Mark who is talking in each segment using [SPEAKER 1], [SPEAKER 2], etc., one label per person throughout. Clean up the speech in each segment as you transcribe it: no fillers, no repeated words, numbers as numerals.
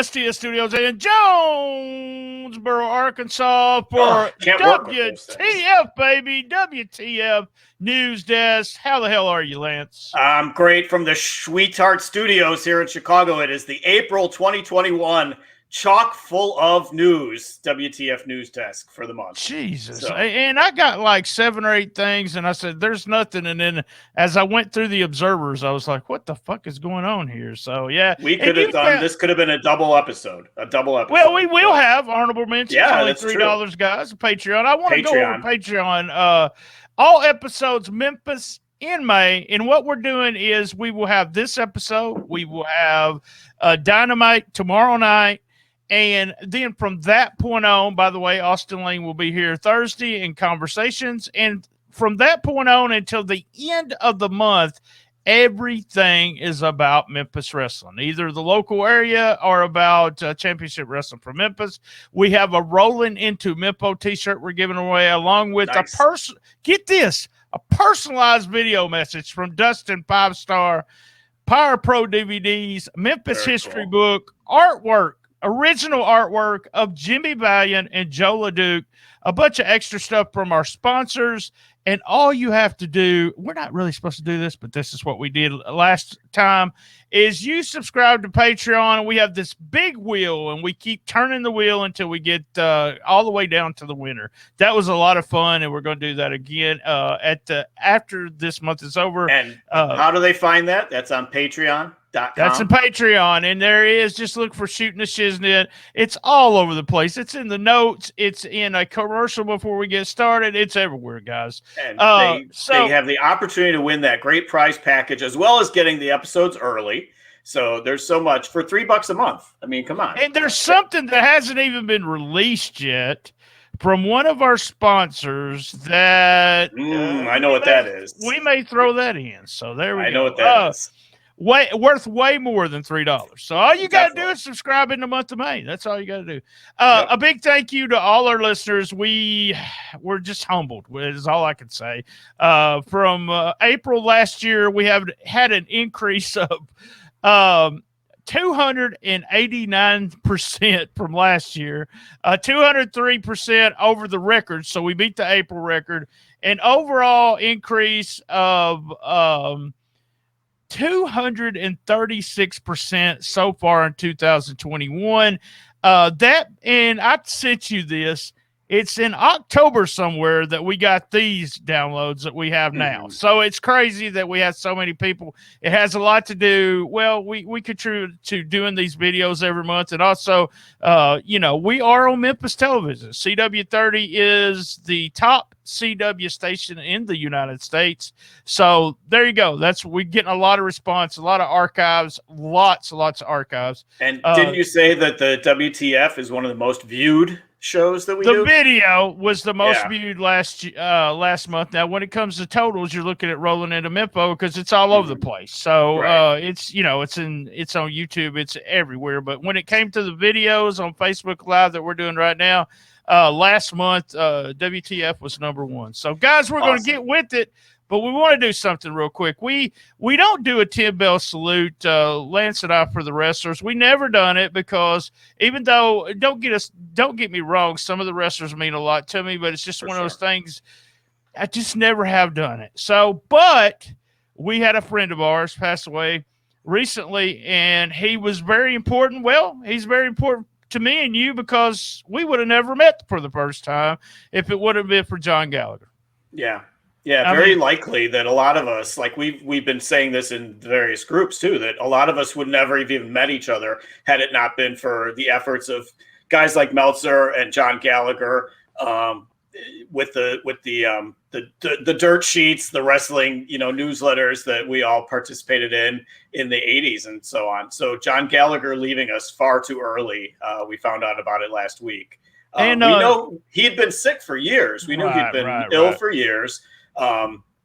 [SPEAKER 1] STS Studios in Jonesboro, Arkansas for WTF, baby. WTF News Desk. How the hell are you, Lance?
[SPEAKER 2] I'm great from the Sweetheart Studios here in Chicago. It is the April 2021 chock full of news WTF News Desk for the month.
[SPEAKER 1] Jesus. So. And I got like 7 or 8 things, and I said, there's nothing. And then as I went through the observers, I was like, what the fuck is going on here? So, yeah.
[SPEAKER 2] We could have done, this could have been a double episode.
[SPEAKER 1] Well, we will have honorable mentions.
[SPEAKER 2] Yeah,
[SPEAKER 1] only
[SPEAKER 2] that's
[SPEAKER 1] $3,
[SPEAKER 2] true.
[SPEAKER 1] Guys. Patreon. I want to go over Patreon. All episodes, Memphis in May. And what we're doing is we will have this episode. We will have Dynamite tomorrow night. And then from that point on, by the way, Austin Lane will be here Thursday in conversations. And from that point on until the end of the month, everything is about Memphis wrestling, either the local area or about championship wrestling from Memphis. We have a Rolling Into Mempo t-shirt we're giving away, along with a personalized video message from Dustin 5-Star, Power Pro DVDs, Memphis History Book, artwork, original artwork of Jimmy Valiant and Joe LeDuc, a bunch of extra stuff from our sponsors. And all you have to do, we're not really supposed to do this, but this is what we did last time, is you subscribe to Patreon. And we have this big wheel, and we keep turning the wheel until we get all the way down to the winner. That was a lot of fun, and we're going to do that again after this month is over.
[SPEAKER 2] And how do they find that? That's on Patreon.
[SPEAKER 1] That's in Patreon, and there is. Just look for Shooting the Shzinit. It's all over the place. It's in the notes. It's in a commercial before we get started. It's everywhere, guys.
[SPEAKER 2] And they have the opportunity to win that great prize package as well as getting the episodes early. So there's so much for $3 a month. I mean, come on.
[SPEAKER 1] And there's something that hasn't even been released yet from one of our sponsors that
[SPEAKER 2] I know what that is.
[SPEAKER 1] We may throw that in. So there we go.
[SPEAKER 2] I know what that is.
[SPEAKER 1] Worth way more than $3. So all you got to do is subscribe in the month of May. That's all you got to do. A big thank you to all our listeners. We're just humbled, is all I can say. From April last year, we have had an increase of 289% from last year, 203% over the record. So we beat the April record. An overall increase of 236% so far in 2021. And I sent you this. It's in October somewhere that we got these downloads that we have now. So it's crazy that we have so many people. It has a lot to do. Well, we contribute to doing these videos every month. And also, we are on Memphis television. CW30 is the top CW station in the United States. So there you go. We're getting a lot of response, a lot of archives, lots of archives.
[SPEAKER 2] And didn't you say that the WTF is one of the most viewed shows that we do?
[SPEAKER 1] The video was the most viewed last month. Now, when it comes to totals, you're looking at Rolling Into Mempo because it's all over the place. So it's on YouTube, it's everywhere. But when it came to the videos on Facebook Live that we're doing right now, last month, WTF was #1. So, guys, we're going to get with it, but we want to do something real quick. We don't do a 10-bell salute, Lance and I, for the wrestlers. We never done it because even though, don't get me wrong, some of the wrestlers mean a lot to me, but it's just one of those things. I just never have done it. So, but we had a friend of ours pass away recently, and he was very important. Well, he's very important to me and you because we would have never met for the first time if it would have been for John Gallagher.
[SPEAKER 2] Yeah. Yeah, very likely that a lot of us, like we've been saying this in various groups too, that a lot of us would never have even met each other had it not been for the efforts of guys like Meltzer and John Gallagher, with the dirt sheets, the wrestling, newsletters that we all participated in the 80s and so on. So John Gallagher leaving us far too early. We found out about it last week. And we know he had been sick for years. We knew he'd been ill for years.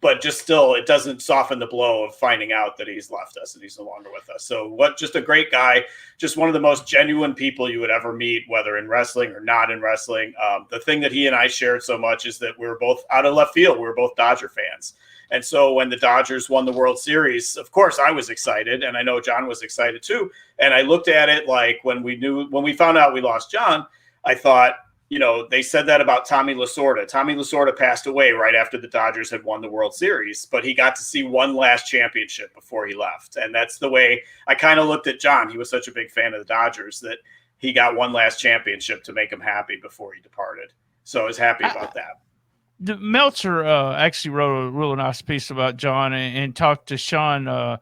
[SPEAKER 2] But just still, it doesn't soften the blow of finding out that he's left us and he's no longer with us. So just a great guy, just one of the most genuine people you would ever meet, whether in wrestling or not in wrestling. The thing that he and I shared so much is that we were both out of left field. We were both Dodger fans. And so when the Dodgers won the World Series, of course I was excited, and I know John was excited too. And I looked at it like when we found out we lost John, I thought, they said that about Tommy Lasorda. Tommy Lasorda passed away right after the Dodgers had won the World Series, but he got to see one last championship before he left. And that's the way I kind of looked at John. He was such a big fan of the Dodgers that he got one last championship to make him happy before he departed. So I was happy about that.
[SPEAKER 1] The Meltzer actually wrote a really nice piece about John and talked to Sean. I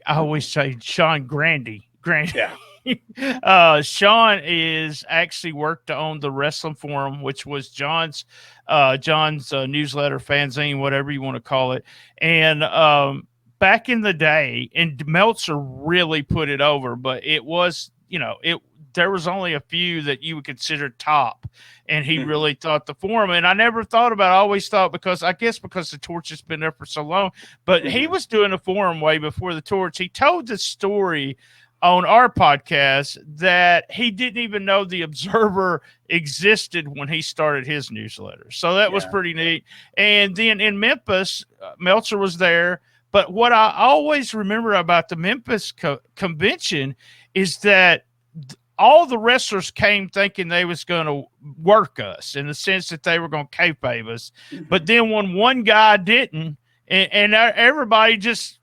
[SPEAKER 1] always say Sean Grandy.
[SPEAKER 2] Yeah.
[SPEAKER 1] Sean is actually worked on the Wrestling Forum, which was John's newsletter, fanzine, whatever you want to call it. And back in the day, and Meltzer really put it over, but it was, there was only a few that you would consider top, and he really thought the forum. And I never thought about it. I always thought because the Torch has been there for so long, but he was doing the forum way before the Torch. He told the story on our podcast that he didn't even know the Observer existed when he started his newsletter. So that was pretty neat. And then in Memphis, Meltzer was there. But what I always remember about the Memphis convention is that all the wrestlers came thinking they was going to work us in the sense that they were going to kayfabe us. But then when one guy didn't, and everybody just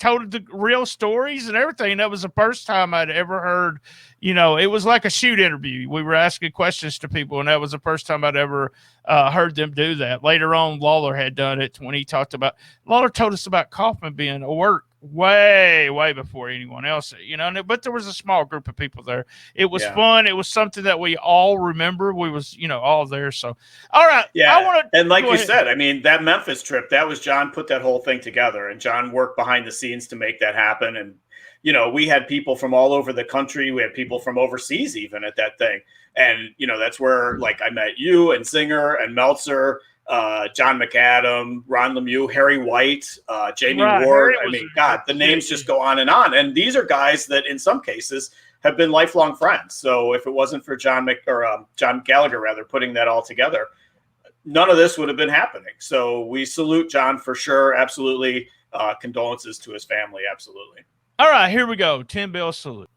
[SPEAKER 1] told the real stories and everything. That was the first time I'd ever heard, it was like a shoot interview. We were asking questions to people, and that was the first time I'd ever heard them do that. Later on, Lawler had done it when he Lawler told us about Kaufman being a work way before anyone else, but there was a small group of people there. It was fun. It was something that we all remember. We was, all there. So, all right.
[SPEAKER 2] Yeah. And like you said, I mean, that Memphis trip, that was John put that whole thing together, and John worked behind the scenes to make that happen. And, we had people from all over the country. We had people from overseas even at that thing. And, that's where I met you and Singer and Meltzer, John McAdam, Ron Lemieux, Harry White, Jamie Ward. The names just go on. And these are guys that in some cases have been lifelong friends. So if it wasn't for John Gallagher, putting that all together, none of this would have been happening. So we salute John for sure. Absolutely. Condolences to his family. Absolutely.
[SPEAKER 1] All right, here we go. 10 bell salute.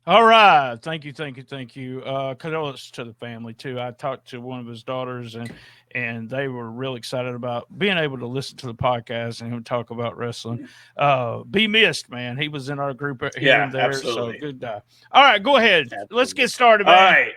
[SPEAKER 1] All right. Thank you. Condolences to the family too. I talked to one of his daughters and they were real excited about being able to listen to the podcast and him talk about wrestling. Be missed, man. He was in our group here and there.
[SPEAKER 2] Absolutely.
[SPEAKER 1] So good. All right, go ahead. Absolutely. Let's get started, man.
[SPEAKER 2] All right.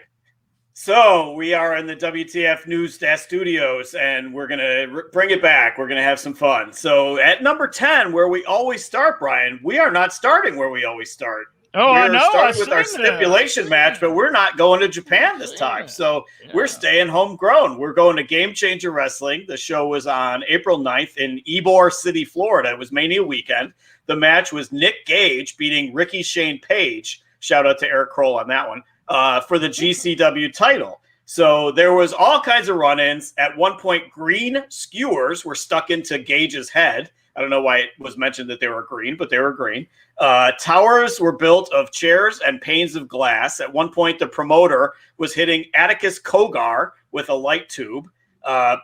[SPEAKER 2] So we are in the WTF News Desk studios, and we're going to bring it back. We're going to have some fun. So at number 10, where we always start, Brian, we are not starting where we always start.
[SPEAKER 1] Oh, I know.
[SPEAKER 2] We're starting with our stipulation match, but we're not going to Japan this time. So we're staying homegrown. We're going to Game Changer Wrestling. The show was on April 9th in Ybor City, Florida. It was Mania weekend. The match was Nick Gage beating Ricky Shane Page. Shout out to Eric Kroll on that one. For the GCW title. So there was all kinds of run-ins. At one point, green skewers were stuck into Gage's head. I don't know why it was mentioned that they were green, but they were green. Towers were built of chairs and panes of glass. At one point, the promoter was hitting Atticus Kogar with a light tube.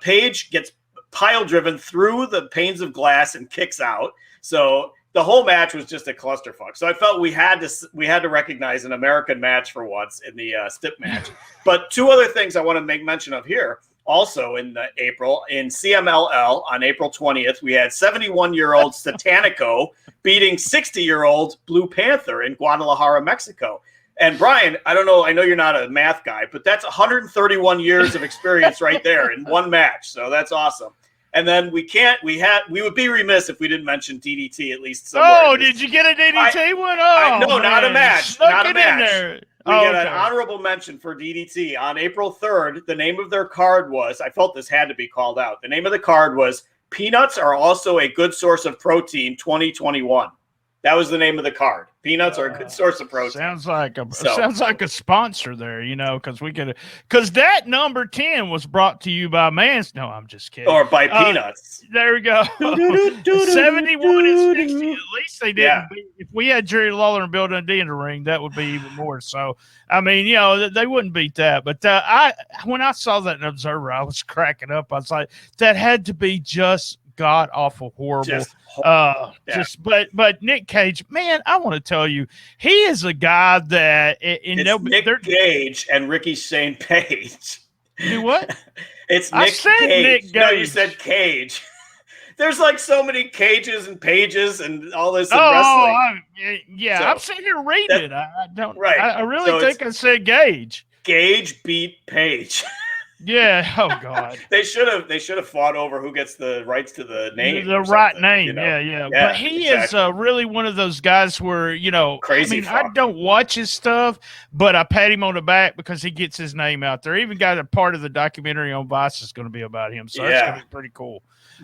[SPEAKER 2] Page gets pile-driven through the panes of glass and kicks out. So the whole match was just a clusterfuck. So I felt we had to recognize an American match for once in the stip match. But two other things I want to make mention of here. Also in April, in CMLL on April 20th, we had 71-year-old Satanico beating 60-year-old Blue Panther in Guadalajara, Mexico. And Brian, I don't know, I know you're not a math guy, but that's 131 years of experience right there in one match. So that's awesome. And then we would be remiss if we didn't mention DDT at least somewhere.
[SPEAKER 1] Oh, did you get a DDT one?
[SPEAKER 2] No, not a match. Not a match. We get an honorable mention for DDT. On April 3rd, the name of their card was, I felt this had to be called out. The name of the card was Peanuts Are Also a Good Source of Protein 2021. That was the name of the card. Peanuts are a good source of protein.
[SPEAKER 1] Sounds like a sponsor there, because that number 10 was brought to you by Mans. No, I'm just kidding.
[SPEAKER 2] Or by Peanuts.
[SPEAKER 1] There we go. 71 and 60. At least they didn't. Yeah. If we had Jerry Lawler and Bill Dundee in the ring, that would be even more. So, I mean, they wouldn't beat that. But when I saw that in Observer, I was cracking up. I was like, that had to be just god awful horrible. But Nick Cage, man, I want to tell you, he is a guy that
[SPEAKER 2] Nick Cage and Ricky Shane Page.
[SPEAKER 1] Do what?
[SPEAKER 2] It's Nick Cage. Nick no, you said Cage. There's like so many cages and pages and all this in wrestling.
[SPEAKER 1] I'm sitting here reading it. I don't. Right. I really think I said Gage.
[SPEAKER 2] Gage beat Page.
[SPEAKER 1] Yeah. Oh God.
[SPEAKER 2] They should have fought over who gets the rights to the name.
[SPEAKER 1] The right name. Yeah. But he is really one of those guys where crazy. I mean, I don't watch his stuff, but I pat him on the back because he gets his name out there. Even got a part of the documentary on Vice is going to be about him, so that's going to be pretty cool.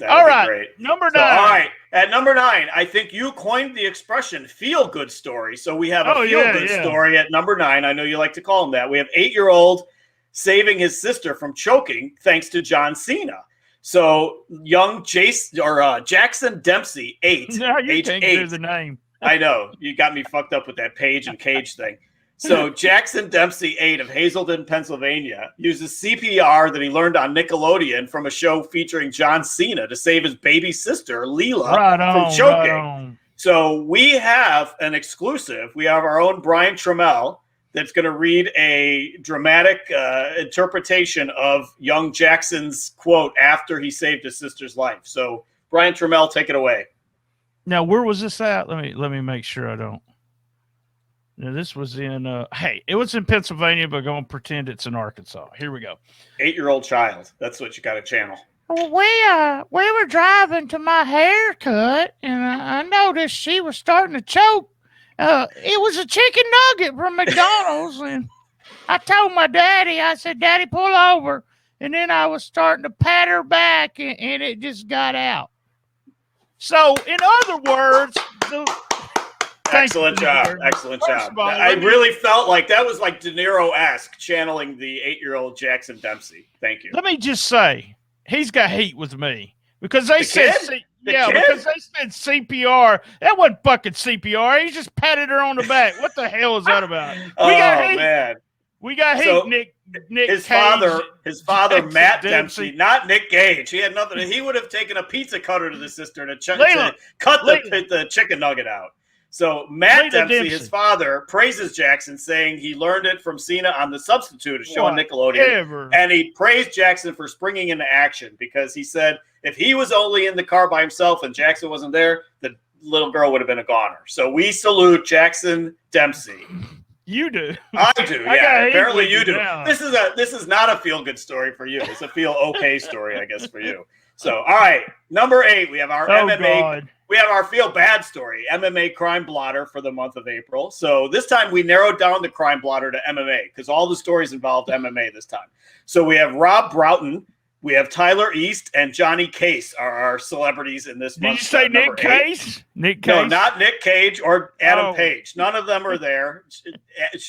[SPEAKER 1] All right, great. Number 9.
[SPEAKER 2] All right, at number 9, I think you coined the expression "feel good story." So we have a feel good story at number 9. I know you like to call him that. We have 8-year-old saving his sister from choking thanks to John Cena. So young Jackson Dempsey, 8.
[SPEAKER 1] No, you can't do the name.
[SPEAKER 2] I know. You got me fucked up with that Page and Cage thing. So Jackson Dempsey, 8 of Hazelden, Pennsylvania, uses CPR that he learned on Nickelodeon from a show featuring John Cena to save his baby sister, Leela, from choking. So we have an exclusive. We have our own Brian Tramel that's going to read a dramatic interpretation of young Jackson's quote after he saved his sister's life. So, Brian Tramel, take it away.
[SPEAKER 1] Now, where was this at? Let me make sure I don't. Now, this was in it was in Pennsylvania, but I'm going to pretend it's in Arkansas. Here we go.
[SPEAKER 2] 8-year-old child. That's what you got to channel.
[SPEAKER 1] Well, we were driving to my haircut, and I noticed she was starting to choke. It was a chicken nugget from McDonald's, and I told my daddy, I said, "Daddy, pull over." And then I was starting to pat her back, and it just got out. So, in other words,
[SPEAKER 2] excellent job. I really felt like that was like De Niro-esque, channeling the 8-year-old Jackson Dempsey. Thank you.
[SPEAKER 1] Let me just say, he's got heat with me because they said because they said CPR. That wasn't fucking CPR. He just patted her on the back. What the hell is that about? We got heat.
[SPEAKER 2] So,
[SPEAKER 1] Nick.
[SPEAKER 2] His father, Matt Dempsey, not Nick Gage. He had nothing. He would have taken a pizza cutter to the sister to cut the chicken nugget out. So Matt Dempsey, his father, praises Jackson, saying he learned it from Cena on The Substitute, a show on Nickelodeon. And he praised Jackson for springing into action because he said if he was only in the car by himself and Jackson wasn't there, the little girl would have been a goner. So we salute Jackson Dempsey.
[SPEAKER 1] You do.
[SPEAKER 2] I do. Yeah. Apparently you do. Now. This is not a feel good story for you. It's a feel okay story, I guess, for you. So, all right, number 8, we have our MMA. God. We have our feel bad story, MMA crime blotter for the month of April. So this time we narrowed down the crime blotter to MMA because all the stories involved MMA this time. So we have Rob Broughton, we have Tyler East, and Johnny Case are our celebrities in this month.
[SPEAKER 1] Did you say Nick Case? Nick Case?
[SPEAKER 2] No, not Nick Cage or Adam Page. None of them are there.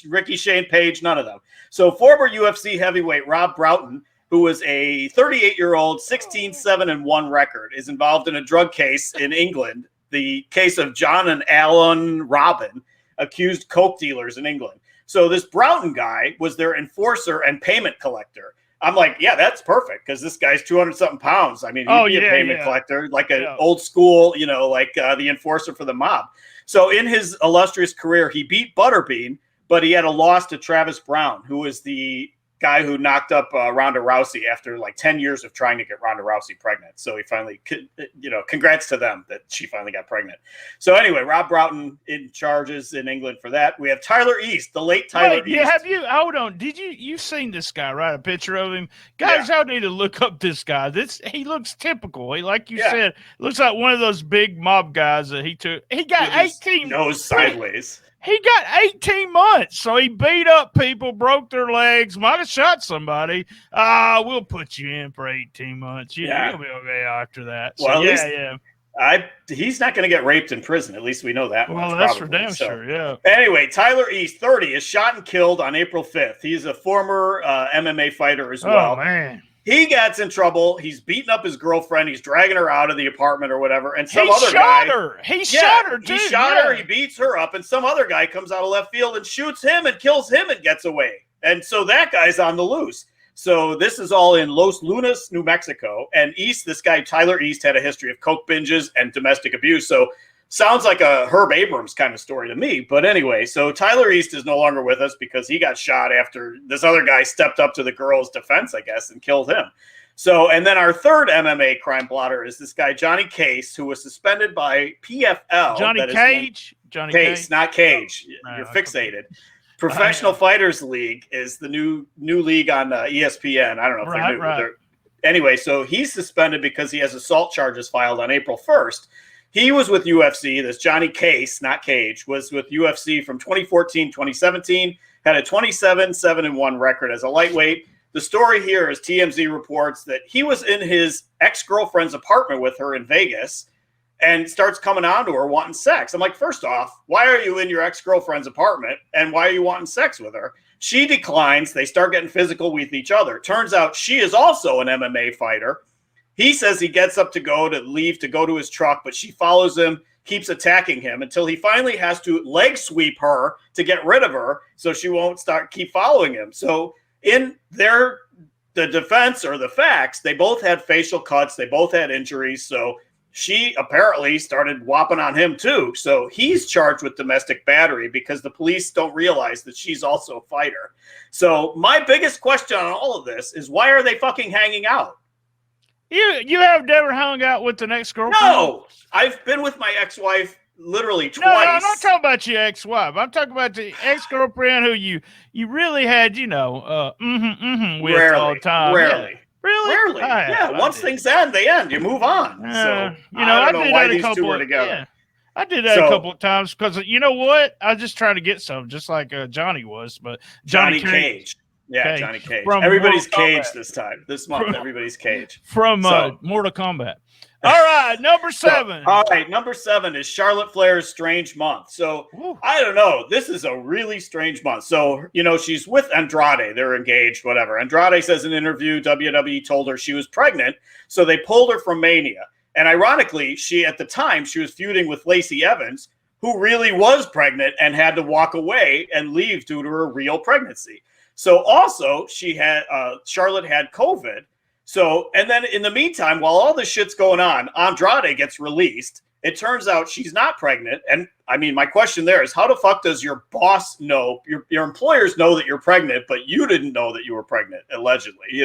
[SPEAKER 2] Ricky Shane Page, none of them. So former UFC heavyweight Rob Broughton, who was a 38-year-old, 16-7-1 record, is involved in a drug case in England, the case of John and Alan Robin, accused coke dealers in England. So this Broughton guy was their enforcer and payment collector. I'm like, yeah, that's perfect because this guy's 200-something pounds. I mean, he'd be a payment collector, like an old school, like the enforcer for the mob. So in his illustrious career, he beat Butterbean, but he had a loss to Travis Brown, who was the guy who knocked up Ronda Rousey after like 10 years of trying to get Ronda Rousey pregnant. So he finally, congrats to them that she finally got pregnant. So anyway, Rob Broughton in charges in England for that. We have Tyler East, the late Tyler East.
[SPEAKER 1] Hold on. You've seen this guy, right? A picture of him? Guys, y'all need to look up this guy. He looks typical. Like you said, looks like one of those big mob guys that he took. He got 18.
[SPEAKER 2] Nose sideways.
[SPEAKER 1] He got 18 months. So he beat up people, broke their legs, might have shot somebody. We'll put you in for 18 months. You'll be okay after that. So,
[SPEAKER 2] well, he's not going to get raped in prison. At least we know that much.
[SPEAKER 1] Well, that's
[SPEAKER 2] probably.
[SPEAKER 1] for damn sure, yeah.
[SPEAKER 2] Anyway, Tyler East, 30, is shot and killed on April 5th. He's a former MMA fighter as well.
[SPEAKER 1] Oh, man.
[SPEAKER 2] He gets in trouble. He's beating up his girlfriend. He's dragging her out of the apartment or whatever. And some other guy.
[SPEAKER 1] He shot her, too.
[SPEAKER 2] He shot her. He beats her up. And some other guy comes out of left field and shoots him and kills him and gets away. And so that guy's on the loose. So this is all in Los Lunas, New Mexico. And this guy, Tyler East, had a history of coke binges and domestic abuse. So sounds like a Herb Abrams kind of story to me. But anyway, so Tyler East is no longer with us because he got shot after this other guy stepped up to the girl's defense, I guess, and killed him. So, and then our third MMA crime blotter is this guy, Johnny Case, who was suspended by PFL.
[SPEAKER 1] Johnny Cage?
[SPEAKER 2] Johnny Case, not Cage. You're fixated. Professional Fighters League is the new league on ESPN. I don't know if they're new. Right. Anyway, so he's suspended because he has assault charges filed on April 1st. He was with UFC. This Johnny Case, not Cage, was with UFC from 2014, 2017, had a 27-7-1 record as a lightweight. The story here is TMZ reports that he was in his ex-girlfriend's apartment with her in Vegas and starts coming on to her wanting sex. I'm like, first off, why are you in your ex-girlfriend's apartment and why are you wanting sex with her? She declines. They start getting physical with each other. Turns out she is also an MMA fighter. He says he gets up to leave to go to his truck, but she follows him, keeps attacking him until he finally has to leg sweep her to get rid of her so she won't keep following him. So in the defense or the facts, they both had facial cuts. They both had injuries. So she apparently started whopping on him too. So he's charged with domestic battery because the police don't realize that she's also a fighter. So my biggest question on all of this is why are they fucking hanging out?
[SPEAKER 1] You have never hung out with an ex-girlfriend?
[SPEAKER 2] No, I've been with my ex-wife literally twice.
[SPEAKER 1] No, I'm not talking about your ex-wife. I'm talking about the ex-girlfriend who you really had, with all the time.
[SPEAKER 2] Rarely.
[SPEAKER 1] Yeah. Really?
[SPEAKER 2] Yeah, once things end, they end. You move on. So I don't know why these two were together.
[SPEAKER 1] Yeah. I did that a couple of times because you know what? I was just trying to get some, just like Johnny was. But Johnny
[SPEAKER 2] Cage. Yeah, Johnny Cage. Everybody's Cage this month. Everybody's Cage.
[SPEAKER 1] From Mortal Kombat. All right, number 7.
[SPEAKER 2] All right, number 7 is Charlotte Flair's strange month. So, I don't know. This is a really strange month. So, she's with Andrade. They're engaged, whatever. Andrade says in an interview, WWE told her she was pregnant, so they pulled her from Mania. And ironically, at the time, she was feuding with Lacey Evans, who really was pregnant and had to walk away and leave due to her real pregnancy. So also Charlotte had COVID. So, and then in the meantime, while all this shit's going on, Andrade gets released. It turns out she's not pregnant. And I mean, my question there is how the fuck does your boss know, your employers know that you're pregnant, but you didn't know that you were pregnant, allegedly,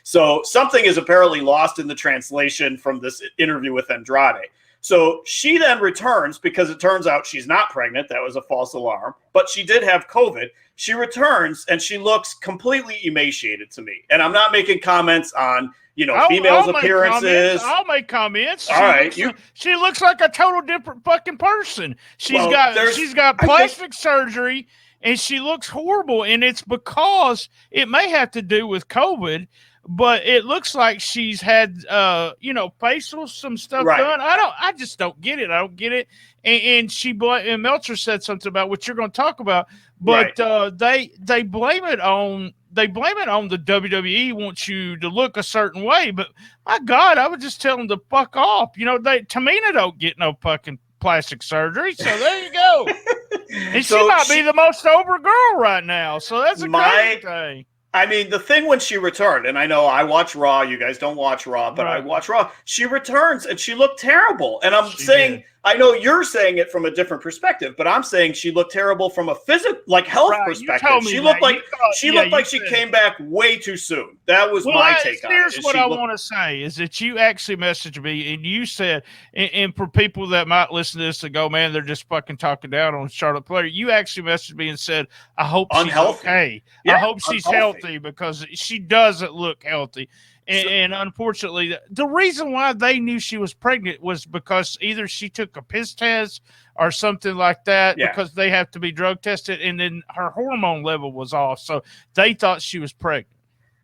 [SPEAKER 2] So something is apparently lost in the translation from this interview with Andrade. So she then returns because it turns out she's not pregnant. That was a false alarm, but she did have COVID. She returns and she looks completely emaciated to me. And I'm not making comments on, females' appearances.
[SPEAKER 1] I'll make comments.
[SPEAKER 2] All right.
[SPEAKER 1] She looks like a total different fucking person. She's got plastic surgery and she looks horrible. And it's because it may have to do with COVID. But it looks like she's had, facial some stuff done. I just don't get it. I don't get it. And Meltzer said something about what you're going to talk about, but they blame it on the WWE wants you to look a certain way. But my God, I would just tell them to fuck off. Tamina don't get no fucking plastic surgery. So there you go. And she might be the most over girl right now. So that's a great thing.
[SPEAKER 2] I mean, the thing when she returned, and I know I watch Raw, you guys don't watch Raw, but I watch Raw. She returns and she looked terrible. And I'm saying, I know you're saying it from a different perspective, but I'm saying she looked terrible from a health perspective. She looked like she came back way too soon. That was my take on it.
[SPEAKER 1] Here's what I want to say is that you actually messaged me and you said, and for people that might listen to this and go, man, they're just fucking talking down on Charlotte Flair. You actually messaged me and said, I hope she's okay. I hope she's healthy because she doesn't look healthy. And unfortunately, the reason why they knew she was pregnant was because either she took a piss test or something like that, because they have to be drug tested, and then her hormone level was off. So they thought she was pregnant.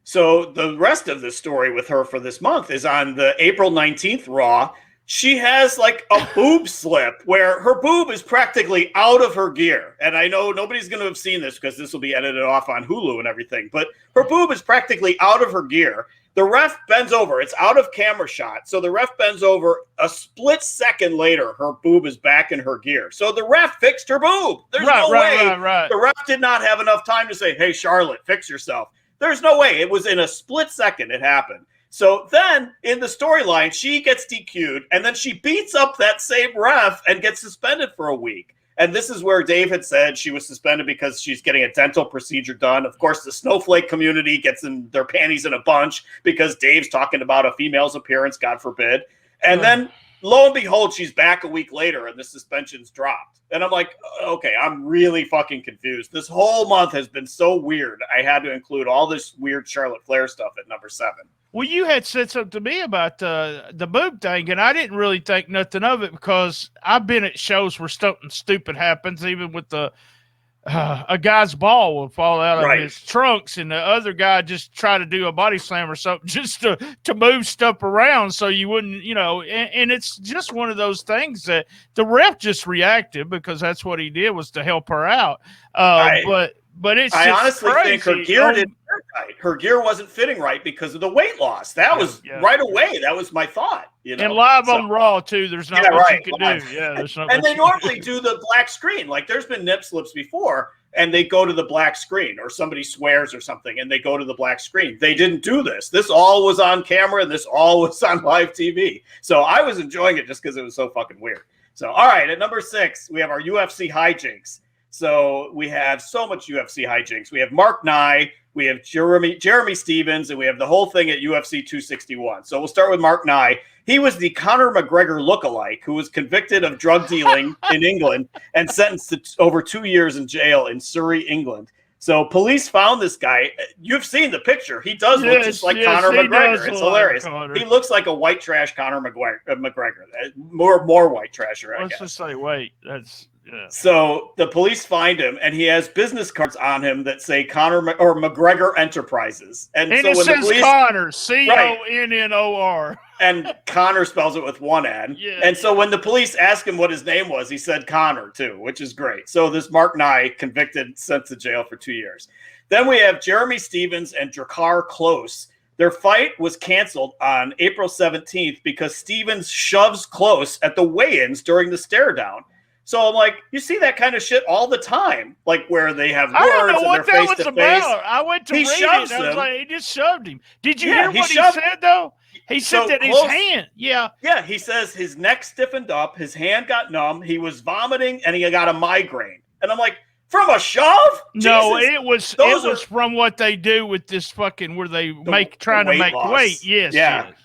[SPEAKER 2] So the rest of the story with her for this month is on the April 19th Raw. She has like a boob slip where her boob is practically out of her gear. And I know nobody's going to have seen this because this will be edited off on Hulu and everything, but her boob is practically out of her gear. The ref bends over. It's out of camera shot. So the ref bends over. A split second later, her boob is back in her gear. So the ref fixed her boob. There's no way. The ref did not have enough time to say, hey, Charlotte, fix yourself. There's no way. It was in a split second it happened. So then in the storyline, she gets DQ'd, and then she beats up that same ref and gets suspended for a week. And this is where Dave had said she was suspended because she's getting a dental procedure done. Of course, the snowflake community gets in their panties in a bunch because Dave's talking about a female's appearance, God forbid. And then lo and behold, she's back a week later and the suspension's dropped. And I'm like, okay, I'm really fucking confused. This whole month has been so weird. I had to include all this weird Charlotte Flair stuff at number 7.
[SPEAKER 1] Well, you had said something to me about the boob thing, and I didn't really think nothing of it because I've been at shows where something stupid happens, even with a guy's ball will fall out of his trunks, and the other guy just try to do a body slam or something just to move stuff around so you wouldn't, and it's just one of those things that the ref just reacted because that's what he did was to help her out. But it's
[SPEAKER 2] I honestly
[SPEAKER 1] crazy.
[SPEAKER 2] think her gear didn't fit right. Her gear wasn't fitting right because of the weight loss. That was right away. That was my thought.
[SPEAKER 1] And live on Raw too. There's not much you can do. Yeah, there's not.
[SPEAKER 2] And they normally do the black screen. Like there's been nip slips before, and they go to the black screen, or somebody swears or something, and they go to the black screen. They didn't do this. This all was on camera, and this all was on live TV. So I was enjoying it just because it was so fucking weird. So all right, at number 6, we have our UFC hijinks. So we have so much UFC hijinks. We have Mark Nye, we have Jeremy Stevens, and we have the whole thing at UFC 261. So we'll start with Mark Nye. He was the Conor McGregor lookalike who was convicted of drug dealing in England and sentenced to over 2 years in jail in Surrey, England. So police found this guy. You've seen the picture. He does look just like Conor McGregor. It's hilarious. He looks like a white trash Conor McGregor. More white trasher, I guess.
[SPEAKER 1] Let's just say white. That's... Yeah.
[SPEAKER 2] So the police find him, and he has business cards on him that say McGregor Enterprises, and so
[SPEAKER 1] it
[SPEAKER 2] when
[SPEAKER 1] says
[SPEAKER 2] the police,
[SPEAKER 1] Connor, Connor,
[SPEAKER 2] and Connor spells it with one N.
[SPEAKER 1] Yeah,
[SPEAKER 2] and so when the police asked him what his name was, he said Connor too, which is great. So this Mark Nye, convicted, sent to jail for 2 years. Then we have Jeremy Stevens and Drakkar Klose. Their fight was canceled on April 17th because Stevens shoves Klose at the weigh-ins during the stare down. So I'm like, you see that kind of shit all the time, like where they have words and they're face to face.
[SPEAKER 1] I went to read it. I was like, he just shoved him. Did you hear what he said though? He said that his hand, yeah, he says his neck stiffened up, his hand got numb, he was vomiting, and he got a migraine. And I'm like, from a shove? No,
[SPEAKER 2] Jesus.
[SPEAKER 1] it was from what they do with this fucking where they trying to make weight. Yes,
[SPEAKER 2] yeah. Yes.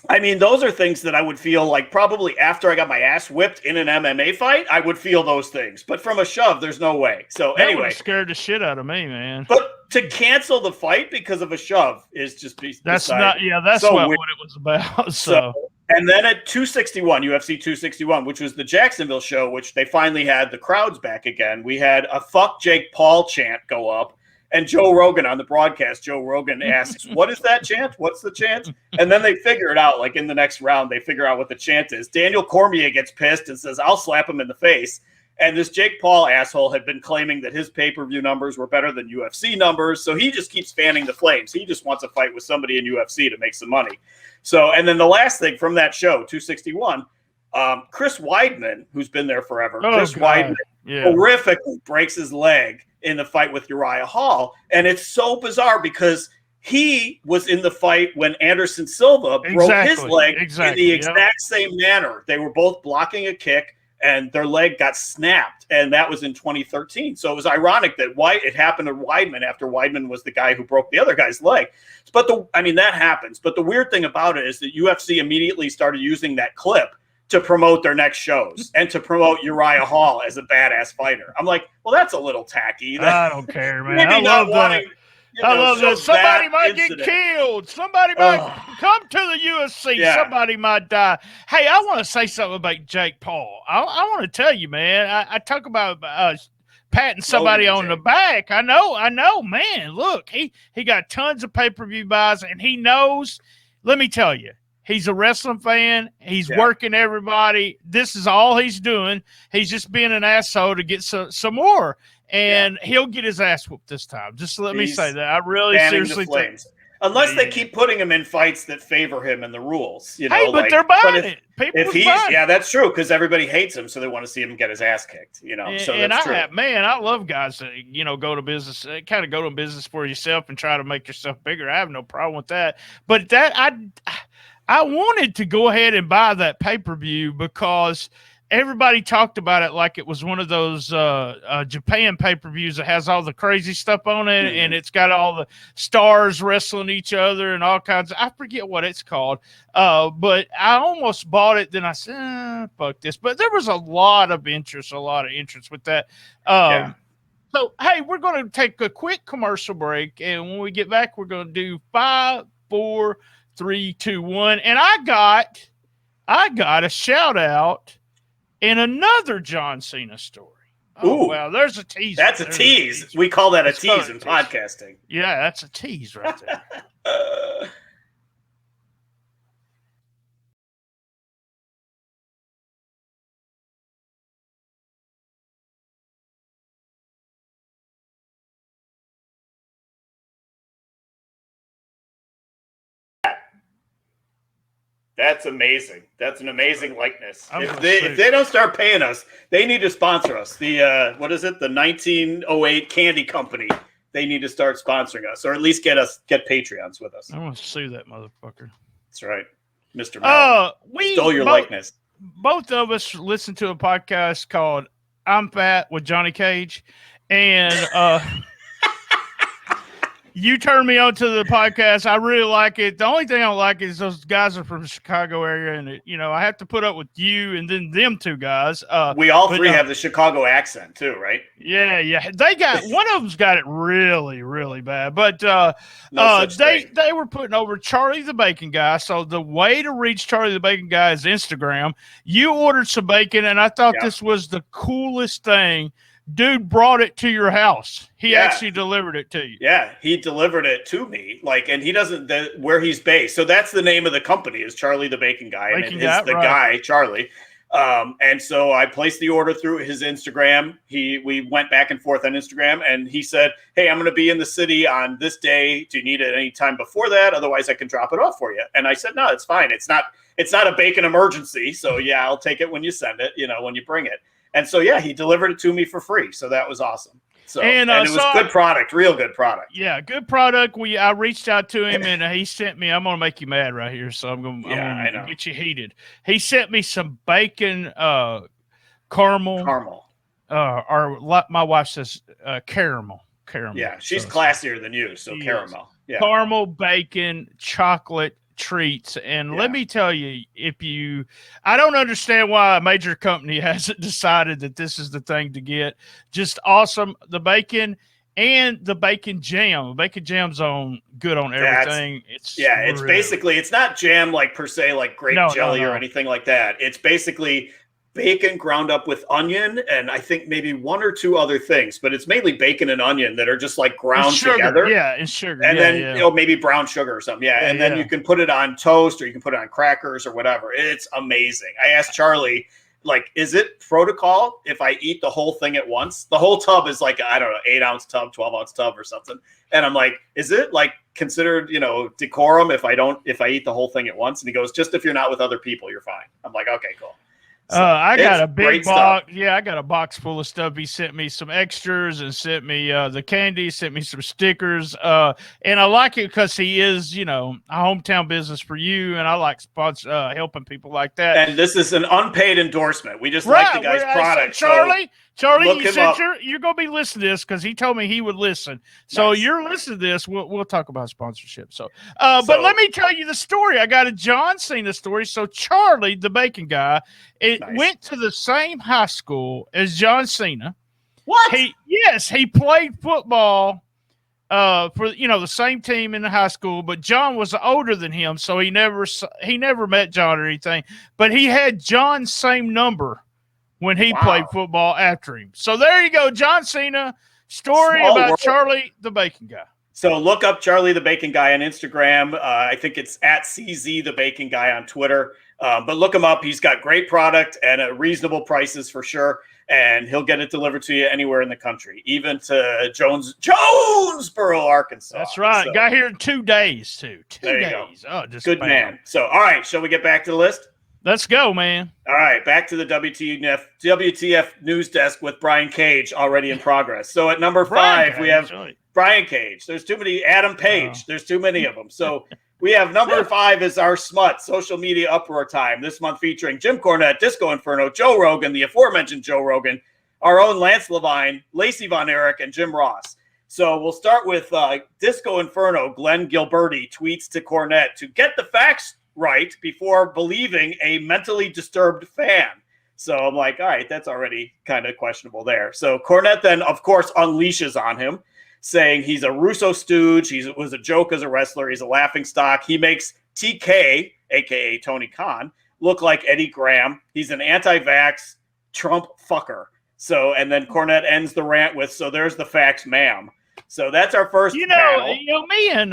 [SPEAKER 2] I mean, those are things that I would feel like probably after I got my ass whipped in an MMA fight, I would feel those things. But from a shove, there's no way. So anyway,
[SPEAKER 1] scared the shit out of me, man.
[SPEAKER 2] But to cancel the fight because of a shove is just
[SPEAKER 1] that's not. Yeah, that's so what it was about. So
[SPEAKER 2] and then at 261, UFC 261, which was the Jacksonville show, which they finally had the crowds back again. We had a "fuck Jake Paul" chant go up. And Joe Rogan on the broadcast, Joe Rogan asks, what is that chant? What's the chant? And then they figure it out. Like in the next round, they figure out what the chant is. Daniel Cormier gets pissed and says, I'll slap him in the face. And this Jake Paul asshole had been claiming that his pay-per-view numbers were better than UFC numbers. So he just keeps fanning the flames. He just wants a fight with somebody in UFC to make some money. So, and then the last thing from that show, 261, Chris Weidman, who's been there forever, Weidman horrifically breaks his leg in the fight with Uriah Hall. And it's so bizarre because he was in the fight when Anderson Silva broke his leg in the exact same manner. They were both blocking a kick and their leg got snapped. And that was in 2013. So it was ironic that it happened to Weidman after Weidman was the guy who broke the other guy's leg. But that happens. But the weird thing about it is that UFC immediately started using that clip to promote their next shows and to promote Uriah Hall as a badass fighter. I'm like, well, that's a little tacky.
[SPEAKER 1] I don't care, man. I love that. I love that. Somebody might get killed. Somebody might come to the UFC. Yeah. Somebody might die. Hey, I want to say something about Jake Paul. I want to tell you, man. I talk about patting somebody on the back. I know, man. Look, he got tons of pay-per-view buys, and he knows. Let me tell you, he's a wrestling fan. He's working everybody. This is all he's doing. He's just being an asshole to get some more. And he'll get his ass whooped this time. Just let me say that. I really seriously think.
[SPEAKER 2] Unless they keep putting him in fights that favor him and the rules. You know,
[SPEAKER 1] hey, but they're buying it.
[SPEAKER 2] If he's that's true, because everybody hates him, so they want to see him get his ass kicked. You know, so that's true.
[SPEAKER 1] I love guys that go to business, kind of go to business for yourself and try to make yourself bigger. I have no problem with that. But I wanted to go ahead and buy that pay-per-view because everybody talked about it like it was one of those Japan pay-per-views that has all the crazy stuff on it, and it's got all the stars wrestling each other and all kinds of – I forget what it's called. But I almost bought it. Then I said, fuck this. But there was a lot of interest with that. So, hey, we're going to take a quick commercial break, and when we get back, we're going to do 5, 4, 3, 2, 1. And I got a shout-out in another John Cena story. Oh, wow. There's a tease.
[SPEAKER 2] That's a tease. We call that a tease in podcasting.
[SPEAKER 1] Yeah, that's a tease right there.
[SPEAKER 2] That's amazing. That's an amazing likeness. If they don't start paying us, they need to sponsor us. The what is it? The 1908 Candy Company. They need to start sponsoring us, or at least get Patreons with us.
[SPEAKER 1] I want to sue that motherfucker.
[SPEAKER 2] That's right, Mr. Mel.
[SPEAKER 1] We
[SPEAKER 2] stole your likeness.
[SPEAKER 1] Both of us listened to a podcast called "I'm Fat" with Johnny Cage, and you turned me on to the podcast. I really like it. The only thing I don't like is those guys are from the Chicago area, and I have to put up with you and then them two guys.
[SPEAKER 2] We all three have the Chicago accent too, right?
[SPEAKER 1] Yeah. They got one of them's got it really, really bad. But they were putting over Charlie the Bacon Guy. So the way to reach Charlie the Bacon Guy is Instagram. You ordered some bacon, and I thought this was the coolest thing. Dude brought it to your house. He actually delivered it to you.
[SPEAKER 2] Yeah, he delivered it to me. And he doesn't where he's based. So that's the name of the company is Charlie the Bacon Guy, and it's the guy Charlie. And so I placed the order through his Instagram. We went back and forth on Instagram, and he said, "Hey, I'm going to be in the city on this day. Do you need it any time before that? Otherwise, I can drop it off for you." And I said, "No, it's fine. It's not a bacon emergency. So I'll take it when you send it. When you bring it." And so, he delivered it to me for free. So that was awesome. So, and it was good product, real good product.
[SPEAKER 1] Yeah, good product. I reached out to him, and he sent me. I'm going to make you mad right here, so I'm going to get you heated. He sent me some bacon caramel. Or my wife says caramel.
[SPEAKER 2] Yeah, she's classier than you, so caramel. Yeah.
[SPEAKER 1] Caramel, bacon, chocolate treats. And let me tell you, I don't understand why a major company hasn't decided that this is the thing to get. Just awesome. The bacon and the bacon jam. Bacon jam's good on everything. It's
[SPEAKER 2] basically, it's not jam per se, like grape jelly or anything like that. It's basically bacon ground up with onion and I think maybe one or two other things, but it's mainly bacon and onion that are just ground together.
[SPEAKER 1] Yeah, and sugar.
[SPEAKER 2] And then maybe brown sugar or something. Yeah, and then you can put it on toast or you can put it on crackers or whatever. It's amazing. I asked Charlie, is it protocol if I eat the whole thing at once? The whole tub is 8-ounce tub, 12-ounce tub or something. And I'm like, is it considered, decorum if I eat the whole thing at once? And he goes, just if you're not with other people, you're fine. I'm like, okay, cool.
[SPEAKER 1] So I got a big box. Stuff. Yeah, I got a box full of stuff. He sent me some extras and sent me the candy, sent me some stickers. And I like it because he is, a hometown business for you. And I like helping people like that.
[SPEAKER 2] And this is an unpaid endorsement. We just like the guy's product.
[SPEAKER 1] Charlie, you said you're going to be listening to this because he told me he would listen. So you're listening to this. We'll talk about sponsorship. But let me tell you the story. I got a John Cena story. So Charlie, the bacon guy, went to the same high school as John Cena.
[SPEAKER 2] What?
[SPEAKER 1] He played football for the same team in the high school, but John was older than him, so he never met John or anything. But he had John's same number when he played football after him. So there you go, John Cena story
[SPEAKER 2] Small
[SPEAKER 1] about
[SPEAKER 2] world.
[SPEAKER 1] Charlie the Bacon Guy.
[SPEAKER 2] So look up Charlie the Bacon Guy on Instagram. I think it's at CZ the Bacon Guy on Twitter. But look him up. He's got great product and reasonable prices for sure. And he'll get it delivered to you anywhere in the country, even to Jonesboro, Arkansas.
[SPEAKER 1] That's right.
[SPEAKER 2] So,
[SPEAKER 1] got here in 2 days, too. 2 days.
[SPEAKER 2] Go.
[SPEAKER 1] Oh, just
[SPEAKER 2] good
[SPEAKER 1] bam.
[SPEAKER 2] Man. So, all right. Shall we get back to the list?
[SPEAKER 1] Let's go, man.
[SPEAKER 2] All right. Back to the WTF News Desk with Brian Cage already in progress. So at number 5, we have Brian Cage. There's too many. Adam Page. There's too many of them. So we have number 5 is our smut social media uproar time this month, featuring Jim Cornette, Disco Inferno, Joe Rogan, the aforementioned Joe Rogan, our own Lance LeVine, Lacey Von Erich, and Jim Ross. So we'll start with Disco Inferno. Glenn Gilberti tweets to Cornette to get the facts right before believing a mentally disturbed fan. So I'm like, all right, that's already kind of questionable there. So Cornette then, of course, unleashes on him, saying he's a Russo stooge. He was a joke as a wrestler. He's a laughingstock. He makes TK, a.k.a. Tony Khan, look like Eddie Graham. He's an anti-vax Trump fucker. So, and then Cornette ends the rant with, so there's the facts, ma'am. So that's our first panel.
[SPEAKER 1] Me and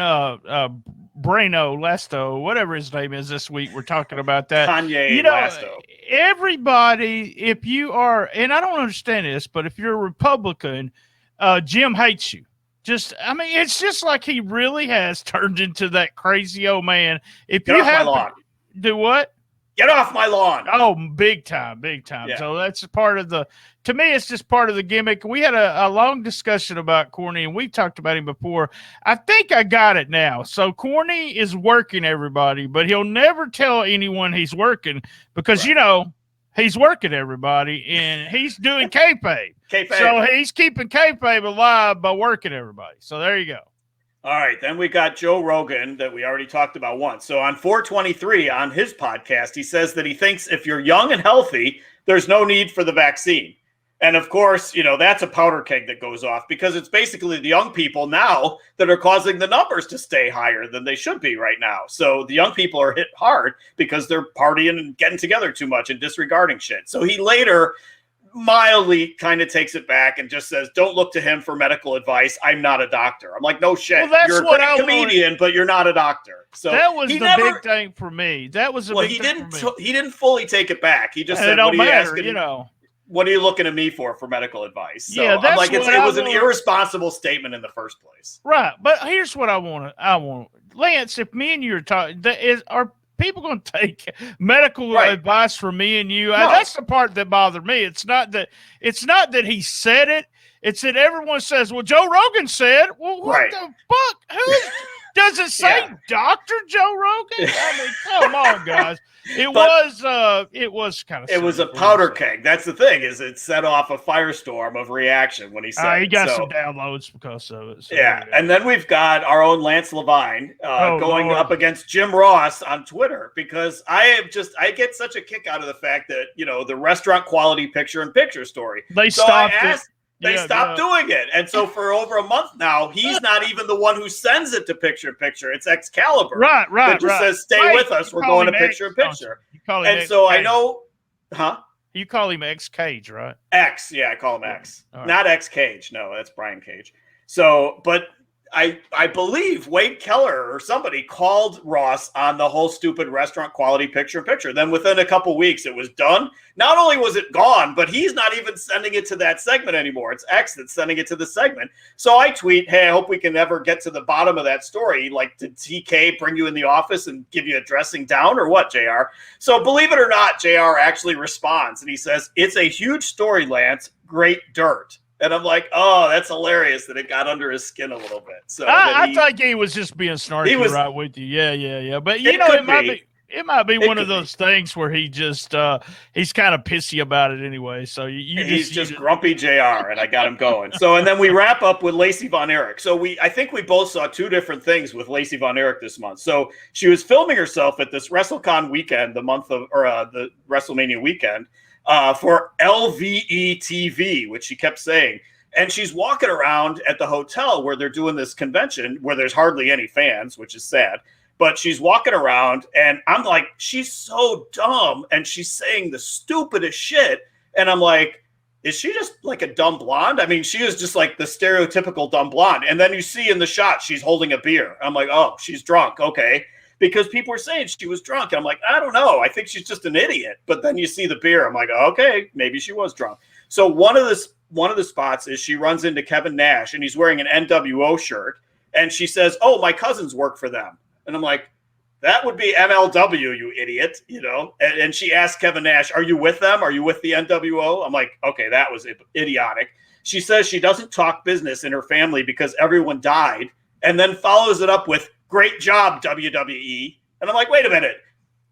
[SPEAKER 1] Brano Lesto, whatever his name is this week, we're talking about that.
[SPEAKER 2] Kanye Lesto.
[SPEAKER 1] Everybody, if you are, and I don't understand this, but if you're a Republican, Jim hates you. It's just like he really has turned into that crazy old man. If
[SPEAKER 2] Get
[SPEAKER 1] you
[SPEAKER 2] off
[SPEAKER 1] have
[SPEAKER 2] my lawn.
[SPEAKER 1] Do what?
[SPEAKER 2] Get off my lawn.
[SPEAKER 1] Oh, big time. Yeah. So that's to me, it's just part of the gimmick. We had a long discussion about Corny, and we've talked about him before. I think I got it now. So Corny is working everybody, but he'll never tell anyone he's working because, he's working everybody, and he's doing kayfabe. So he's keeping kayfabe alive by working everybody. So there you go.
[SPEAKER 2] All right, then we got Joe Rogan that we already talked about once. So on 423 on his podcast, he says that he thinks if you're young and healthy, there's no need for the vaccine. And of course, that's a powder keg that goes off because it's basically the young people now that are causing the numbers to stay higher than they should be right now. So the young people are hit hard because they're partying and getting together too much and disregarding shit. So he later mildly kind of takes it back and just says, don't look to him for medical advice. I'm not a doctor. I'm like, no shit.
[SPEAKER 1] Well,
[SPEAKER 2] you're a great comedian, but you're not a doctor. So
[SPEAKER 1] that was big thing for me. That was big thing for me.
[SPEAKER 2] He didn't fully take it back. He just said,
[SPEAKER 1] what are you
[SPEAKER 2] looking to me for medical advice? So
[SPEAKER 1] yeah,
[SPEAKER 2] I'm like, it was an irresponsible statement in the first place.
[SPEAKER 1] Right. But here's what I want. Lance, if me and you are talking, are people going to take medical advice from me and you?
[SPEAKER 2] No.
[SPEAKER 1] That's the part that bothered me. It's not that he said it. It's that everyone says, well, Joe Rogan said, well, what the fuck? Who does it say Dr. Joe Rogan? I mean, come on, guys. It was kind of.
[SPEAKER 2] It was a powder keg. That's the thing, is it set off a firestorm of reaction when he said
[SPEAKER 1] he got some downloads because of it. So
[SPEAKER 2] and then we've got our own Lance LeVine going up against Jim Ross on Twitter because I get such a kick out of the fact that the restaurant quality picture-in-picture story.
[SPEAKER 1] They stopped it.
[SPEAKER 2] They stopped doing it. And so for over a month now, he's not even the one who sends it to picture-in-picture. It's Excalibur.
[SPEAKER 1] Right.
[SPEAKER 2] That just says, stay with us. We're going to picture-in-picture. And so I know,
[SPEAKER 1] You call him X Cage, right?
[SPEAKER 2] X. Yeah, I call him X.
[SPEAKER 1] Right.
[SPEAKER 2] Not X Cage. No, that's Brian Cage. So, but I believe Wade Keller or somebody called Ross on the whole stupid restaurant quality picture-in-picture. Then within a couple weeks, it was done. Not only was it gone, but he's not even sending it to that segment anymore. It's X that's sending it to the segment. So I tweet, hey, I hope we can ever get to the bottom of that story. Like, did TK bring you in the office and give you a dressing down or what, JR? So believe it or not, JR actually responds. And he says, it's a huge story, Lance. Great dirt. And I'm like, oh, that's hilarious that it got under his skin a little bit. So
[SPEAKER 1] I thought he was just being snarky right with you. Yeah. But it might be one of those things where he just he's kind of pissy about it anyway. So
[SPEAKER 2] he's just grumpy JR, and I got him going. So and then we wrap up with Lacey Von Erich. So I think we both saw two different things with Lacey Von Erich this month. So she was filming herself at this WrestleCon weekend, the WrestleMania weekend. For LVE TV, which she kept saying. And she's walking around at the hotel where they're doing this convention where there's hardly any fans, which is sad. But she's walking around and I'm like, she's so dumb. And she's saying the stupidest shit. And I'm like, is she just like a dumb blonde? I mean, she is just like the stereotypical dumb blonde. And then you see in the shot, she's holding a beer. I'm like, oh, she's drunk. Okay. Because people were saying she was drunk. And I'm like, I don't know. I think she's just an idiot. But then you see the beer. I'm like, okay, maybe she was drunk. So one of the spots is she runs into Kevin Nash and he's wearing an NWO shirt. And she says, oh, my cousins work for them. And I'm like, that would be MLW, you idiot, you know? And she asked Kevin Nash, are you with them? Are you with the NWO? I'm like, okay, that was idiotic. She says she doesn't talk business in her family because everyone died, and then follows it up with, great job, WWE. And I'm like, wait a minute.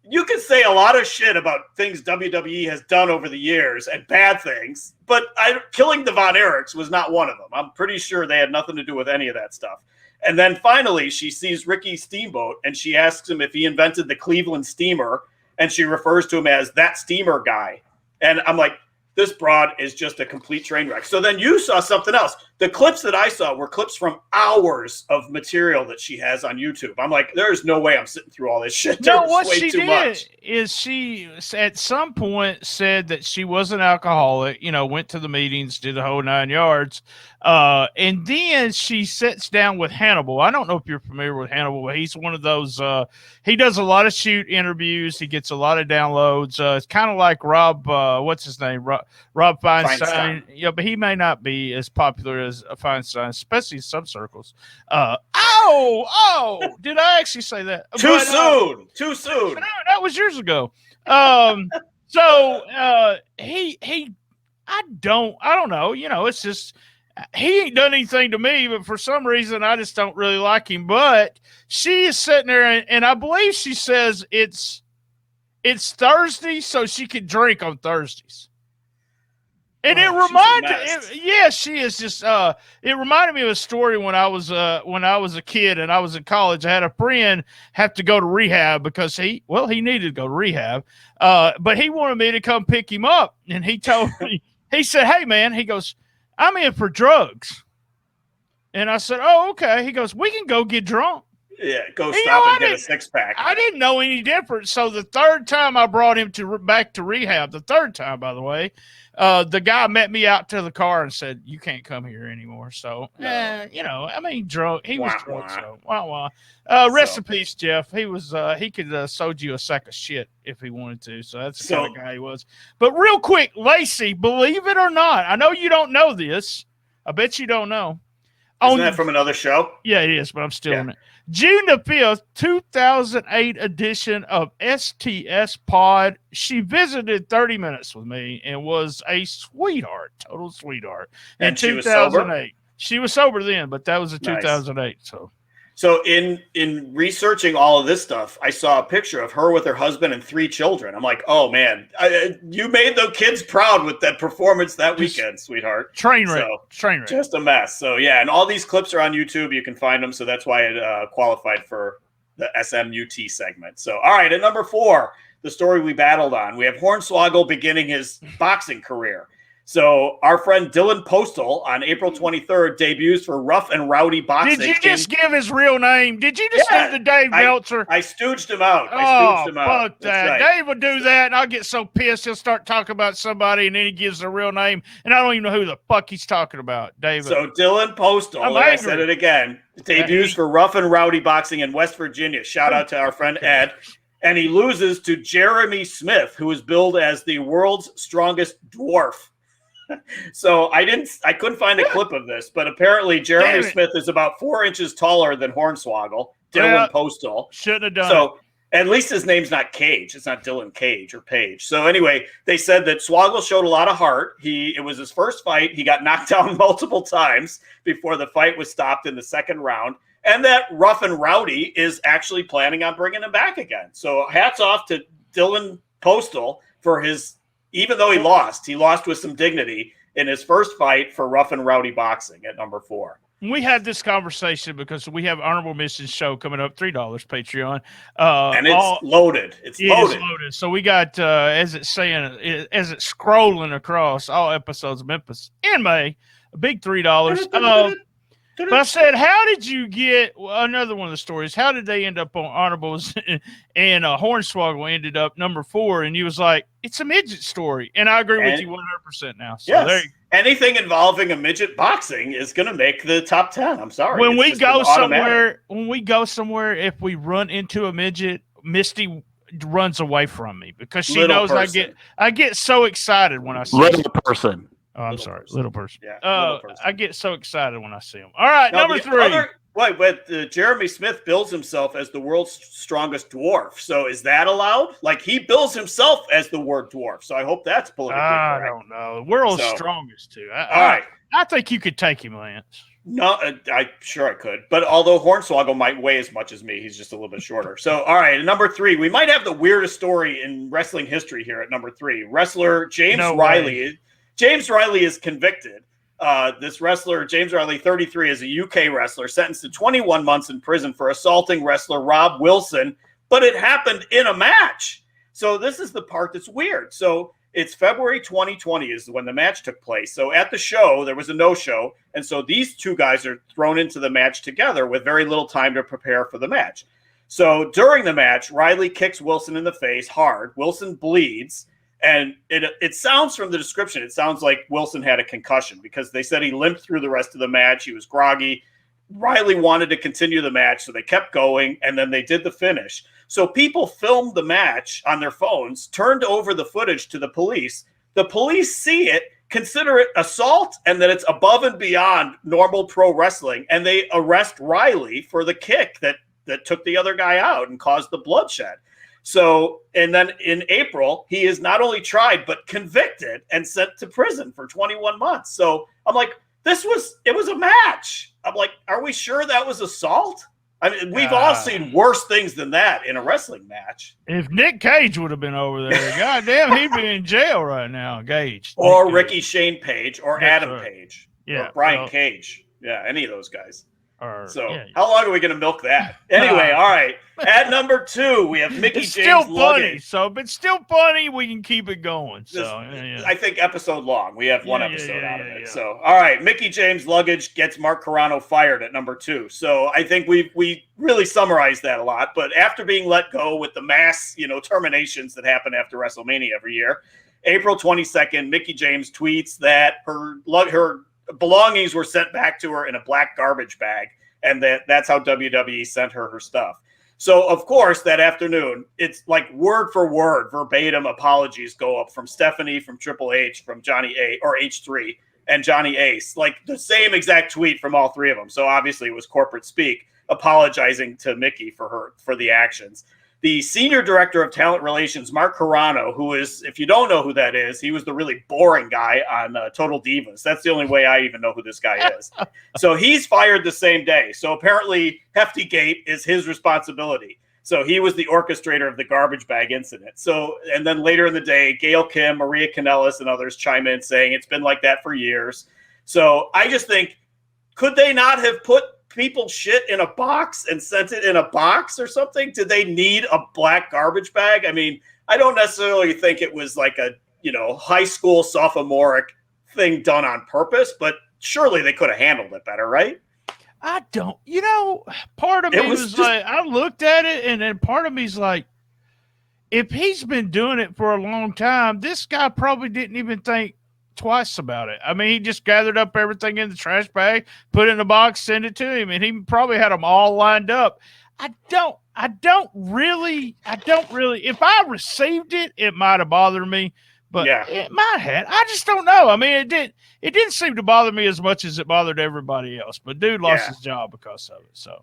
[SPEAKER 2] You can say a lot of shit about things WWE has done over the years and bad things, but killing the Von Erichs was not one of them. I'm pretty sure they had nothing to do with any of that stuff. And then finally, she sees Ricky Steamboat, and she asks him if he invented the Cleveland steamer, and she refers to him as that steamer guy. And I'm like, this broad is just a complete train wreck. So then you saw something else. The clips that I saw were clips from hours of material that she has on YouTube. I'm like, there's no way I'm sitting through all this shit.
[SPEAKER 1] No, what she did is she at some point said that she was an alcoholic, you know, went to the meetings, did the whole 9 yards. And then she sits down with Hannibal. I don't know if you're familiar with Hannibal, but he's one of those, he does a lot of shoot interviews. He gets a lot of downloads. It's kind of like Rob, what's his name? Rob Feinstein. Yeah, but he may not be as popular as Feinstein, especially in some circles. Did I actually say that?
[SPEAKER 2] Too soon.
[SPEAKER 1] That was years ago. I don't know. You know, it's just, he ain't done anything to me, but for some reason, I just don't really like him. But she is sitting there, and I believe she says it's Thursday, so she can drink on Thursdays. And it reminded, she is just. It reminded me of a story when I was a kid and I was in college. I had a friend have to go to rehab because he needed to go to rehab, but he wanted me to come pick him up, and he told me, he said, "Hey man," he goes, "I'm in for drugs," and I said, "Oh okay." He goes, "We can go get drunk."
[SPEAKER 2] Yeah, stop and get a six-pack.
[SPEAKER 1] I didn't know any different. So the third time I brought him back to rehab, the third time, by the way, the guy met me out to the car and said, "You can't come here anymore." So, you know, I mean, drunk. He was drunk. So, rest in peace, Jeff. He was. He could sold you a sack of shit if he wanted to. So that's the kind of guy he was. But real quick, Lacey, believe it or not, I know you don't know this. I bet you don't know.
[SPEAKER 2] Isn't that from another show?
[SPEAKER 1] Yeah, it is, but I'm still in it. June the 5th, 2008 edition of STSPOD. She visited 30 minutes with me and was a sweetheart, total sweetheart.
[SPEAKER 2] And she was sober?
[SPEAKER 1] She was sober then, but that was in 2008.
[SPEAKER 2] So in researching all of this stuff, I saw a picture of her with her husband and 3 children. I'm like, oh man, you made the kids proud with that performance that weekend, sweetheart.
[SPEAKER 1] Train wreck.
[SPEAKER 2] Just a mess. So yeah, and all these clips are on YouTube. You can find them. So that's why it qualified for the SMUT segment. So all right, at number 4, the story we battled on, we have Hornswoggle beginning his boxing career. So our friend Dylan Postal on April 23rd debuts for Rough and Rowdy Boxing.
[SPEAKER 1] Did you just give his real name? Did you just do the Dave Meltzer?
[SPEAKER 2] I stooged him out.
[SPEAKER 1] Fuck that. Right. Dave would do that, and I'll get so pissed. He'll start talking about somebody, and then he gives their real name, and I don't even know who the fuck he's talking about. David.
[SPEAKER 2] So Dylan Postal, I said it again, debuts for Rough and Rowdy Boxing in West Virginia. Shout out to our friend Ed. And he loses to Jeremy Smith, who is billed as the world's strongest dwarf. So I couldn't find a clip of this, but apparently Jeremy Smith is about 4 inches taller than Hornswoggle, Dylan Postal.
[SPEAKER 1] Shouldn't have done
[SPEAKER 2] so at least his name's not Cage. It's not Dylan Cage or Page. So anyway, they said that Swoggle showed a lot of heart. It was his first fight. He got knocked down multiple times before the fight was stopped in the second round. And that Rough and Rowdy is actually planning on bringing him back again. So hats off to Dylan Postal for his, even though he lost with some dignity in his first fight for Rough and Rowdy Boxing at number 4.
[SPEAKER 1] We had this conversation because we have Honorable Missions show coming up, $3 Patreon.
[SPEAKER 2] And it's loaded. It's loaded.
[SPEAKER 1] So we got, as it's scrolling across all episodes of Memphis in May, a big $3. But I said, how did you get another one of the stories? How did they end up on honorables and Hornswoggle ended up number 4? And you was like, it's a midget story. And I agree with you 100% now. So
[SPEAKER 2] yes. Anything involving a midget boxing is going to make the top 10. I'm sorry.
[SPEAKER 1] When we go somewhere, if we run into a midget, Misty runs away from me because she knows I get so excited when I see
[SPEAKER 3] little person.
[SPEAKER 1] Oh, I'm sorry, little person.
[SPEAKER 2] Yeah,
[SPEAKER 1] little person. I get so excited when I see him. All right, number 3.
[SPEAKER 2] Jeremy Smith bills himself as the world's strongest dwarf. So is that allowed? Like he bills himself as the word dwarf. So I hope that's politically correct.
[SPEAKER 1] I don't know. World's strongest too.
[SPEAKER 2] All right.
[SPEAKER 1] I think you could take him, Lance.
[SPEAKER 2] No, I could. But although Hornswoggle might weigh as much as me, he's just a little bit shorter. So, all right, number 3, we might have the weirdest story in wrestling history here at number 3. Wrestler James Riley. James Riley is convicted. This wrestler, James Riley, 33, is a UK wrestler, sentenced to 21 months in prison for assaulting wrestler Rob Wilson, but it happened in a match. So this is the part that's weird. So it's February 2020 is when the match took place. So at the show, there was a no-show, and so these two guys are thrown into the match together with very little time to prepare for the match. So during the match, Riley kicks Wilson in the face hard. Wilson bleeds. And it sounds from the description, it sounds like Wilson had a concussion because they said he limped through the rest of the match. He was groggy. Riley wanted to continue the match, so they kept going, and then they did the finish. So people filmed the match on their phones, turned over the footage to the police. The police see it, consider it assault, and that it's above and beyond normal pro wrestling, and they arrest Riley for the kick that took the other guy out and caused the bloodshed. So, and then in April, he is not only tried, but convicted and sent to prison for 21 months. So I'm like, it was a match. I'm like, are we sure that was assault? I mean, we've all seen worse things than that in a wrestling match.
[SPEAKER 1] If Nick Cage would have been over there, goddamn, he'd be in jail right now, Gage.
[SPEAKER 2] Or Ricky Shane Page or Adam Page.
[SPEAKER 1] Yeah.
[SPEAKER 2] Or Brian Cage. Yeah, any of those guys.
[SPEAKER 1] So
[SPEAKER 2] how long are we going to milk that? Anyway, all right. At number 2, we have Mickey James
[SPEAKER 1] still funny,
[SPEAKER 2] luggage.
[SPEAKER 1] So, but still funny. We can keep it going. So
[SPEAKER 2] I think episode long. We have one episode out of it. So all right, Mickey James luggage gets Mark Carrano fired at number 2. So I think we really summarized that a lot. But after being let go with the mass terminations that happen after WrestleMania every year, April 22nd, Mickey James tweets that her belongings were sent back to her in a black garbage bag, and that's how WWE sent her stuff. So, of course, that afternoon, it's like word for word, verbatim apologies go up from Stephanie, from Triple H, from Johnny A, or H3, and Johnny Ace. Like the same exact tweet from all three of them. So, obviously, it was corporate speak, apologizing to Mickey for the actions. The senior director of talent relations, Mark Carrano, who is, if you don't know who that is, he was the really boring guy on Total Divas. That's the only way I even know who this guy is. So he's fired the same day. So apparently Heftygate is his responsibility. So he was the orchestrator of the garbage bag incident. So, and then later in the day, Gail Kim, Maria Kanellis, and others chime in saying it's been like that for years. So I just think, could they not have put people shit in a box and sent it in a box or something? Did they need a black garbage bag? I mean, I don't necessarily think it was like a, high school sophomoric thing done on purpose, but surely they could have handled it better, right?
[SPEAKER 1] I don't, part of me was just, like, I looked at it and then part of me's like, if he's been doing it for a long time, this guy probably didn't even think twice about it. I mean, he just gathered up everything in the trash bag, put it in a box, send it to him, and he probably had them all lined up. I don't really, if I received it, it might have bothered me, but it might have. I just don't know. I mean, it didn't seem to bother me as much as it bothered everybody else, but dude lost his job because of it. So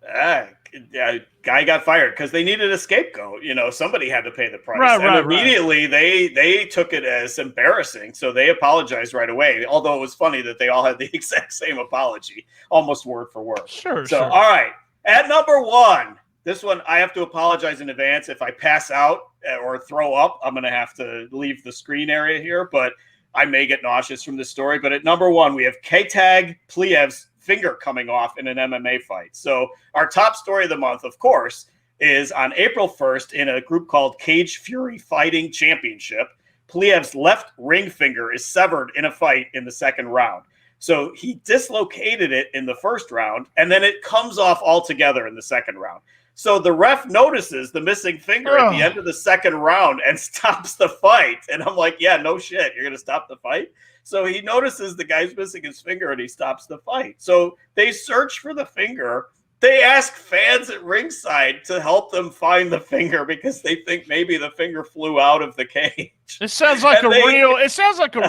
[SPEAKER 2] guy got fired because they needed a scapegoat. Somebody had to pay the price. And immediately they took it as embarrassing, so they apologized right away. Although it was funny that they all had the exact same apology, almost word for word.
[SPEAKER 1] Sure.
[SPEAKER 2] All right, at number 1, this one I have to apologize in advance if I pass out or throw up. I'm going to have to leave the screen area here, but I may get nauseous from this story. But at number 1, we have K-Tag Pliev's finger coming off in an MMA fight. So our top story of the month, of course, is on April 1st in a group called Cage Fury Fighting Championship. Pliev's left ring finger is severed in a fight in the second round. So he dislocated it in the first round, and then it comes off altogether in the second round. So the ref notices the missing finger at the end of the second round and stops the fight. And I'm like, yeah, no shit. You're going to stop the fight? So he notices the guy's missing his finger and he stops the fight. So they search for the finger. They ask fans at ringside to help them find the finger because they think maybe the finger flew out of the cage.
[SPEAKER 1] It sounds like a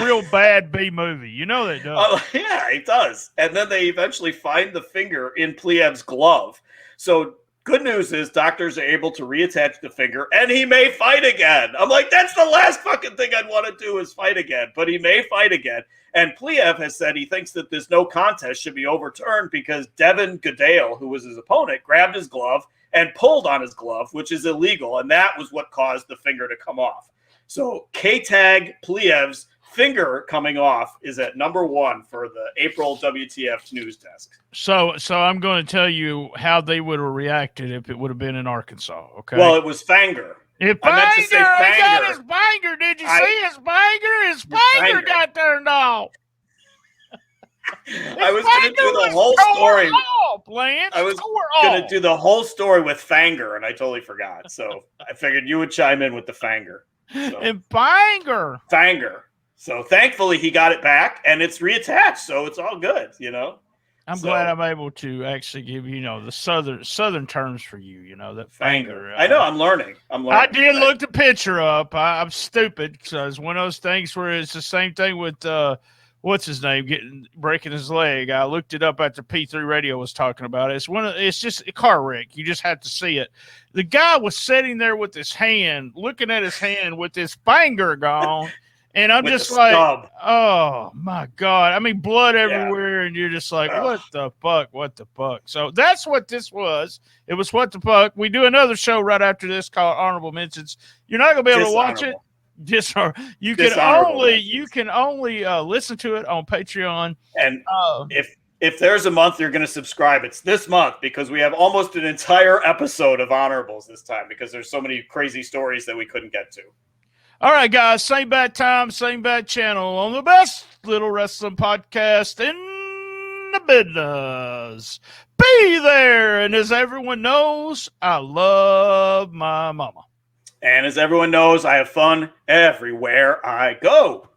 [SPEAKER 1] real bad B movie. You know that does.
[SPEAKER 2] Yeah, it does. And then they eventually find the finger in Pliev's glove. So good news is doctors are able to reattach the finger and he may fight again. I'm like, that's the last fucking thing I'd want to do is fight again, but he may fight again. And Pliev has said he thinks that this no contest should be overturned because Devin Goodale, who was his opponent, grabbed his glove and pulled on his glove, which is illegal. And that was what caused the finger to come off. So K-Tag Pliev's finger coming off is at number 1 for the April WTF News Desk.
[SPEAKER 1] So I'm going to tell you how they would have reacted if it would have been in Arkansas. Okay.
[SPEAKER 2] Well, it was Fanger.
[SPEAKER 1] He got his banger. Did you see his banger? His banger got turned off.
[SPEAKER 2] I was going to do the whole story. I was going to do the whole story with Fanger, and I totally forgot. So I figured you would chime in with the Fanger. So.
[SPEAKER 1] And Fanger.
[SPEAKER 2] So thankfully he got it back, and it's reattached, so it's all good, you know.
[SPEAKER 1] I'm glad I'm able to actually give the southern terms for you. That Fanger.
[SPEAKER 2] I know. I'm learning.
[SPEAKER 1] I did look the picture up. I'm stupid because it's one of those things where it's the same thing with what's his name breaking his leg. I looked it up after P3 Radio was talking about it. It's just a car wreck. You just have to see it. The guy was sitting there with his hand, looking at his hand with his finger gone. And I'm just like, oh, my God. I mean, blood everywhere, and you're just like, what the fuck? So that's what this was. It was what the fuck. We do another show right after this called Honorable Mentions. You're not going to be able to watch it. You can only listen to it on Patreon.
[SPEAKER 2] And if there's a month you're going to subscribe, it's this month because we have almost an entire episode of Honorables this time because there's so many crazy stories that we couldn't get to.
[SPEAKER 1] All right, guys, same bad time, same bad channel on the best little wrestling podcast in the business. Be there. And as everyone knows, I love my mama.
[SPEAKER 2] And as everyone knows, I have fun everywhere I go.